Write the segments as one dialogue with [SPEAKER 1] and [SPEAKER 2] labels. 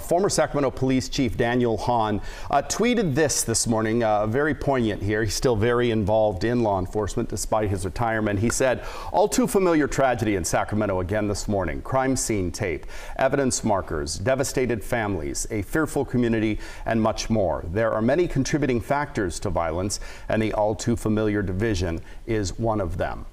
[SPEAKER 1] Former Sacramento Police Chief Daniel Hahn tweeted this morning, very poignant here. He's still very involved in law enforcement despite his retirement. He said, "All too familiar tragedy in Sacramento again this morning. Crime scene tape, evidence markers, devastated families, a fearful community, and much more. There are many contributing factors to violence, and the all too familiar division is one of them."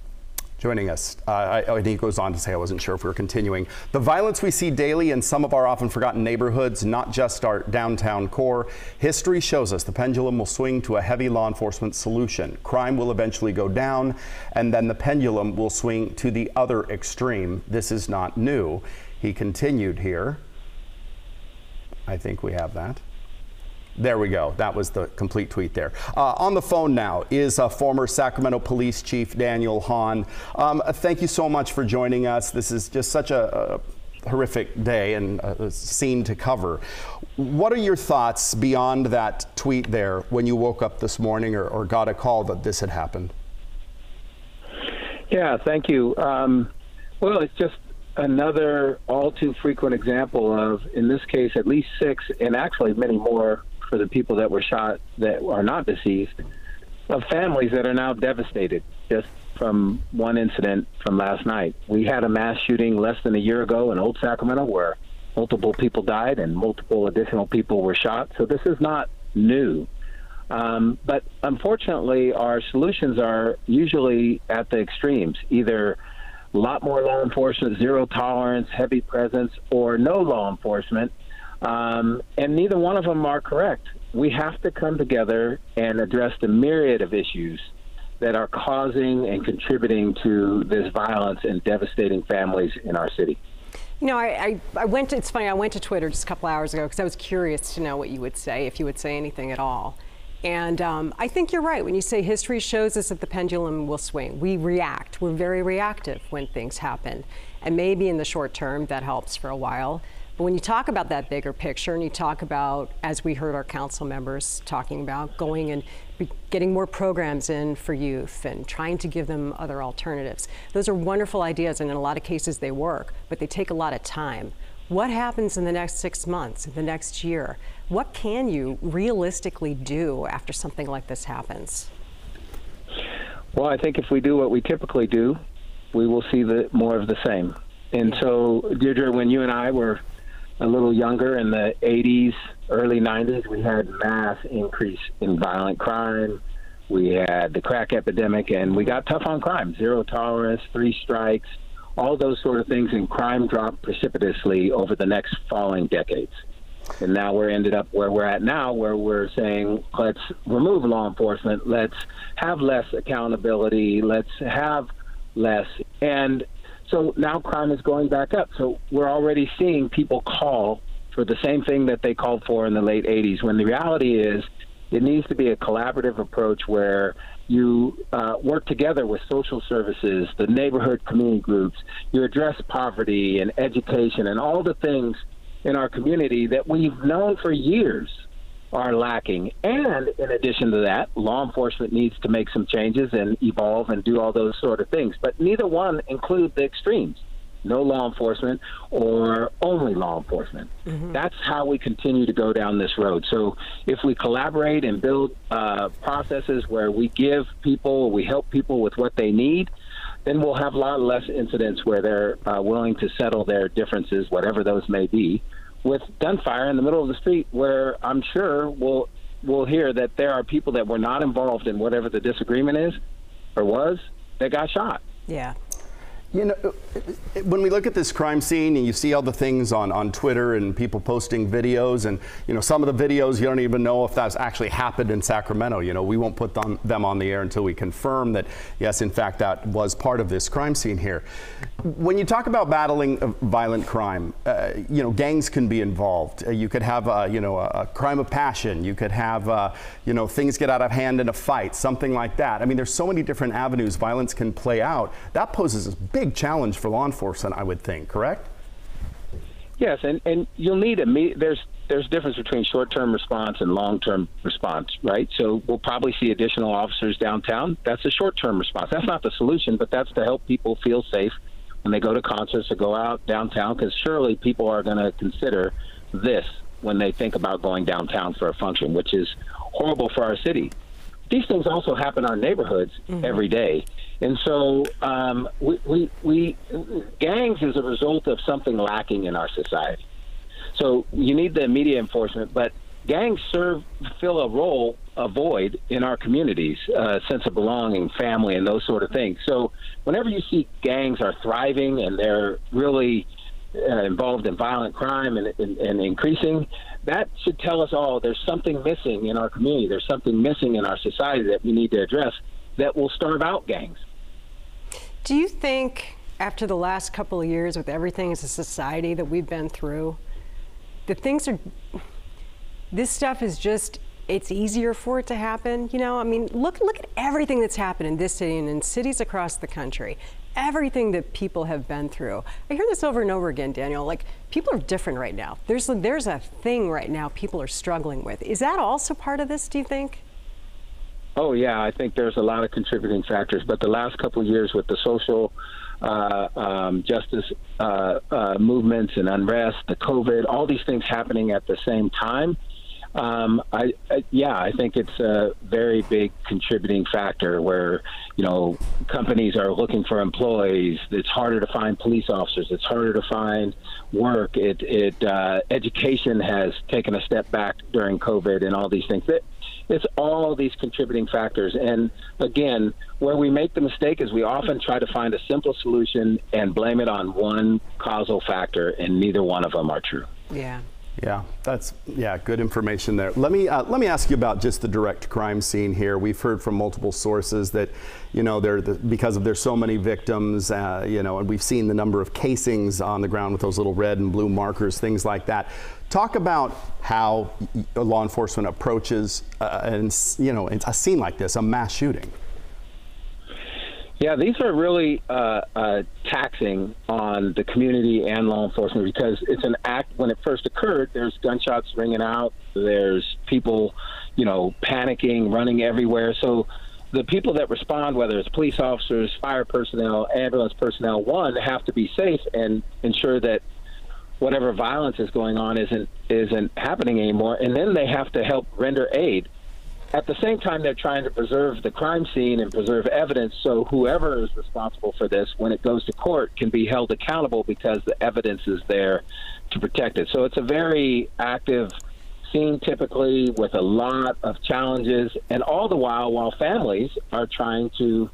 [SPEAKER 1] Joining us, and he goes on to say, I wasn't sure if we were continuing. "The violence we see daily in some of our often forgotten neighborhoods, not just our downtown core. History shows us the pendulum will swing to a heavy law enforcement solution. Crime will eventually go down, and then the pendulum will swing to the other extreme. This is not new." He continued here. I think we have that. There we go. That was the complete tweet there. On the phone now is former Sacramento Police Chief Daniel Hahn. Thank you so much for joining us. This is just such a horrific day and a scene to cover. What are your thoughts beyond that tweet there when you woke up this morning or got a call that this had happened?
[SPEAKER 2] Yeah, thank you. Well, it's just another all too frequent example of, in this case, at least 6, and actually many more for the people that were shot that are not deceased, of families that are now devastated just from one incident from last night. We had a mass shooting less than a year ago in Old Sacramento where multiple people died and multiple additional people were shot. So this is not new. But unfortunately, our solutions are usually at the extremes, either a lot more law enforcement, zero tolerance, heavy presence, or no law enforcement. And neither one of them are correct. We have to come together and address the myriad of issues that are causing and contributing to this violence and devastating families in our city.
[SPEAKER 3] You know, I went to, it's funny, I went to Twitter just a couple hours ago because I was curious to know what you would say, if you would say anything at all. And I think you're right when you say history shows us that the pendulum will swing. We react. We're very reactive when things happen. And maybe in the short term that helps for a while. But when you talk about that bigger picture and you talk about, as we heard our council members talking about, going and getting more programs in for youth and trying to give them other alternatives, those are wonderful ideas, and in a lot of cases they work, but they take a lot of time. What happens in the next 6 months, in the next year? What can you realistically do after something like this happens?
[SPEAKER 2] Well, I think if we do what we typically do, we will see more of the same. And so, Deirdre, when you and I were a little younger in the 80s, early 90s, we had mass increase in violent crime. We had the crack epidemic, and we got tough on crime, zero tolerance, 3 strikes, all those sort of things, and crime dropped precipitously over the next following decades. And now we're ended up where we're at now, where we're saying, let's remove law enforcement, let's have less accountability, let's have less. And so now crime is going back up. So we're already seeing people call for the same thing that they called for in the late 80s, when the reality is it needs to be a collaborative approach where you work together with social services, the neighborhood community groups, you address poverty and education and all the things in our community that we've known for years are lacking. And in addition to that, law enforcement needs to make some changes and evolve and do all those sort of things. But neither one include the extremes. No law enforcement or only law enforcement. Mm-hmm. That's how we continue to go down this road. So if we collaborate and build processes where we give people, we help people with what they need, then we'll have a lot less incidents where they're willing to settle their differences, whatever those may be, with gunfire in the middle of the street, where I'm sure we'll hear that there are people that were not involved in whatever the disagreement is or was that got shot.
[SPEAKER 3] Yeah.
[SPEAKER 1] You know, when we look at this crime scene and you see all the things on Twitter and people posting videos, and, you know, some of the videos you don't even know if that's actually happened in Sacramento. You know, we won't put them on the air until we confirm that, yes, in fact, that was part of this crime scene here. When you talk about battling violent crime, you know, gangs can be involved. You could have, you know, a crime of passion. You could have, you know, things get out of hand in a fight, something like that. I mean, there's so many different avenues violence can play out. That poses a big challenge for law enforcement, I would think, correct?
[SPEAKER 2] Yes, and you'll need there's a difference between short-term response and long-term response, right? So we'll probably see additional officers downtown. That's a short-term response. That's not the solution, but that's to help people feel safe when they go to concerts or go out downtown, because surely people are going to consider this when they think about going downtown for a function, which is horrible for our city. These things also happen in our neighborhoods every day. And so gangs is a result of something lacking in our society. So you need the immediate enforcement, but gangs fill a void in our communities, sense of belonging, family, and those sort of things. So whenever you see gangs are thriving and they're really involved in violent crime and increasing, that should tell us all there's something missing in our community. There's something missing in our society that we need to address that will starve out gangs.
[SPEAKER 3] Do you think after the last couple of years with everything as a society that we've been through, this stuff is just, it's easier for it to happen? You know, I mean, look at everything that's happened in this city and in cities across the country. Everything that people have been through. I hear this over and over again, Daniel, like people are different right now. There's a thing right now people are struggling with. Is that also part of this, do you think?
[SPEAKER 2] Oh, yeah, I think there's a lot of contributing factors. But the last couple of years with the social justice movements and unrest, the COVID, all these things happening at the same time, I think it's a very big contributing factor where, you know, companies are looking for employees. It's harder to find police officers. It's harder to find work. Education has taken a step back during COVID and all these things. It's all these contributing factors. And again, where we make the mistake is we often try to find a simple solution and blame it on one causal factor, and neither one of them are true.
[SPEAKER 3] Yeah.
[SPEAKER 1] Yeah, that's good information there. Let me ask you about just the direct crime scene here. We've heard from multiple sources that, you know, because there's so many victims, you know, and we've seen the number of casings on the ground with those little red and blue markers, things like that. Talk about how law enforcement approaches, and you know, a scene like this, a mass shooting.
[SPEAKER 2] Yeah, these are really taxing on the community and law enforcement because it's an act. When it first occurred, there's gunshots ringing out. There's people, you know, panicking, running everywhere. So the people that respond, whether it's police officers, fire personnel, ambulance personnel, have to be safe and ensure that whatever violence is going on isn't happening anymore. And then they have to help render aid. At the same time, they're trying to preserve the crime scene and preserve evidence so whoever is responsible for this, when it goes to court, can be held accountable because the evidence is there to protect it. So it's a very active scene typically with a lot of challenges, and all the while families are trying to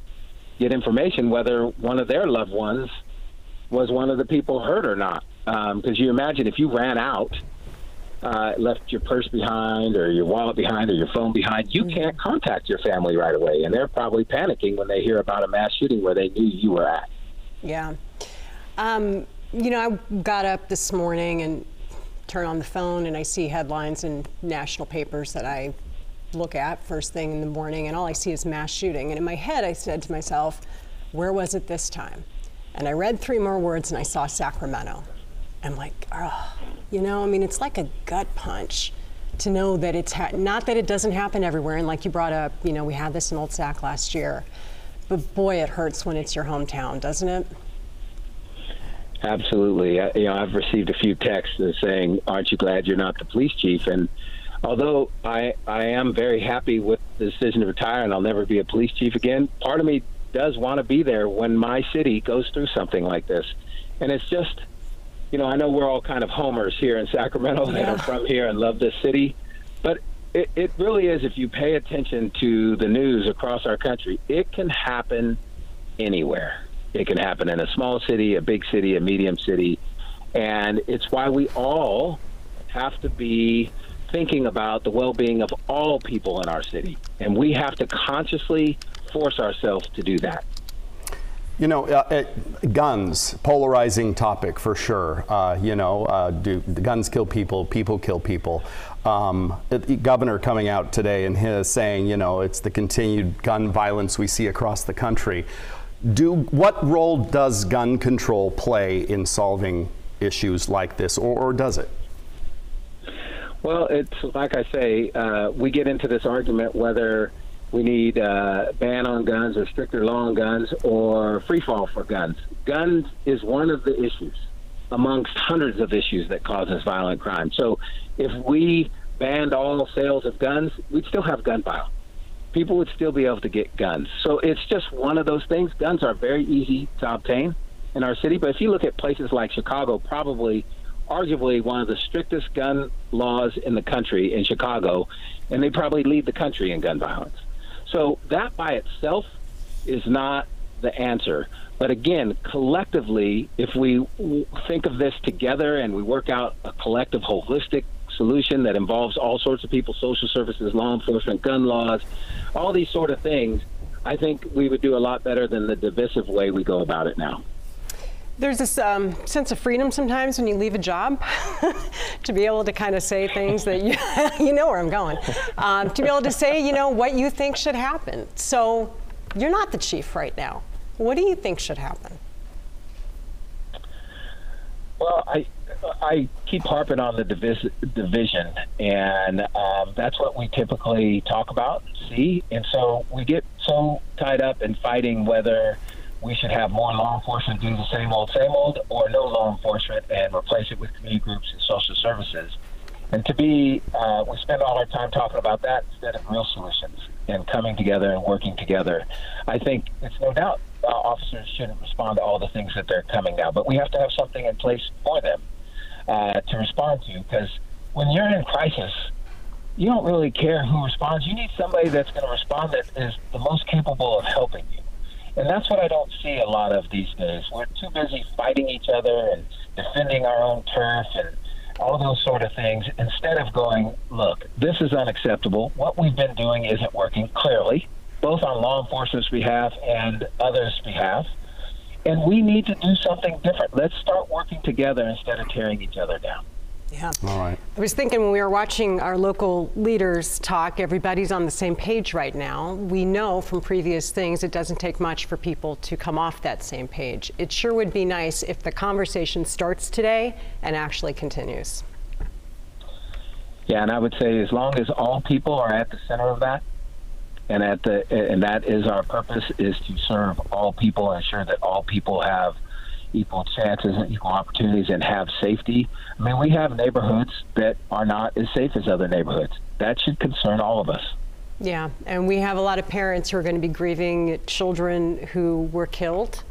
[SPEAKER 2] get information whether one of their loved ones was one of the people hurt or not. Because you imagine if you ran out, left your purse behind or your wallet behind or your phone behind, you can't contact your family right away. And they're probably panicking when they hear about a mass shooting where they knew you were at.
[SPEAKER 3] Yeah. You know, I got up this morning and turned on the phone and I see headlines in national papers that I look at first thing in the morning, and all I see is mass shooting. And in my head, I said to myself, where was it this time? And I read 3 more words and I saw Sacramento. I'm like, oh, you know, I mean, it's like a gut punch to know that it's not that it doesn't happen everywhere. And like you brought up, you know, we had this in Old Sac last year, but boy, it hurts when it's your hometown, doesn't it?
[SPEAKER 2] Absolutely. You know, I've received a few texts saying, aren't you glad you're not the police chief? And although I am very happy with the decision to retire and I'll never be a police chief again, part of me does want to be there when my city goes through something like this. And it's just, you know, I know we're all kind of homers here in Sacramento that are from here and love this city, but it really is, if you pay attention to the news across our country, it can happen anywhere. It can happen in a small city, a big city, a medium city, and it's why we all have to be thinking about the well-being of all people in our city, and we have to consciously force ourselves to do that.
[SPEAKER 1] You know, guns, polarizing topic for sure. You know, do the guns kill people? People kill people. The governor coming out today and his saying, you know, it's the continued gun violence we see across the country. What role does gun control play in solving issues like this, or does it?
[SPEAKER 2] Well, it's like I say, we get into this argument whether we need a ban on guns or stricter law on guns or free fall for guns. Guns is one of the issues. amongst hundreds of issues that causes violent crime. So if we banned all sales of guns, we'd still have gun violence. People would still be able to get guns. So it's just one of those things. Guns are very easy to obtain in our city, but if you look at places like Chicago, arguably one of the strictest gun laws in the country in Chicago, and they probably lead the country in gun violence. So that by itself is not the answer. But again, collectively, if we think of this together and we work out a collective, holistic solution that involves all sorts of people, social services, law enforcement, gun laws, all these sort of things, I think we would do a lot better than the divisive way we go about it now.
[SPEAKER 3] There's this sense of freedom sometimes when you leave a job to be able to kind of say things that you know where I'm going, to be able to say, what you think should happen. So you're not the chief right now. What do you think should happen?
[SPEAKER 2] Well, I keep harping on the division, and that's what we typically talk about, see? And so we get so tied up in fighting whether we should have more law enforcement do the same old, or no law enforcement and replace it with community groups and social services. And we spend all our time talking about that instead of real solutions and coming together and working together. I think it's no doubt officers shouldn't respond to all the things that they're coming now, but we have to have something in place for them to respond to, because when you're in crisis, you don't really care who responds. You need somebody that's going to respond that is the most capable of helping you. And that's what I don't see a lot of these days. We're too busy fighting each other and defending our own turf and all those sort of things, instead of going, look, this is unacceptable. What we've been doing isn't working, clearly, both on law enforcement's behalf and others' behalf. And we need to do something different. Let's start working together instead of tearing each other down.
[SPEAKER 3] Yeah.
[SPEAKER 1] All right.
[SPEAKER 3] I was thinking when we were watching our local leaders talk, everybody's on the same page right now. We know from previous things it doesn't take much for people to come off that same page. It sure would be nice if the conversation starts today and actually continues.
[SPEAKER 2] Yeah, and I would say as long as all people are at the center of that, and that is our purpose, is to serve all people and ensure that all people have equal chances and equal opportunities and have safety. I mean, we have neighborhoods that are not as safe as other neighborhoods. That should concern all of us.
[SPEAKER 3] Yeah, and we have a lot of parents who are going to be grieving children who were killed,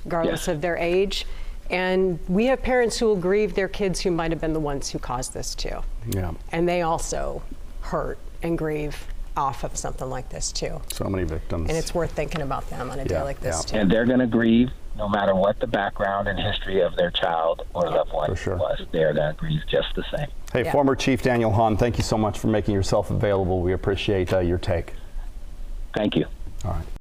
[SPEAKER 3] regardless of their age. And we have parents who will grieve their kids who might have been the ones who caused this too.
[SPEAKER 1] Yeah.
[SPEAKER 3] And they also hurt and grieve off of something like this too.
[SPEAKER 1] So many victims.
[SPEAKER 3] And it's worth thinking about them on a day like this too.
[SPEAKER 2] And they're going to grieve no matter what the background and history of their child or loved one was. They're going to grieve just the same.
[SPEAKER 1] Hey, former Chief Daniel Hahn, thank you so much for making yourself available. We appreciate your take.
[SPEAKER 2] Thank you.
[SPEAKER 1] All right.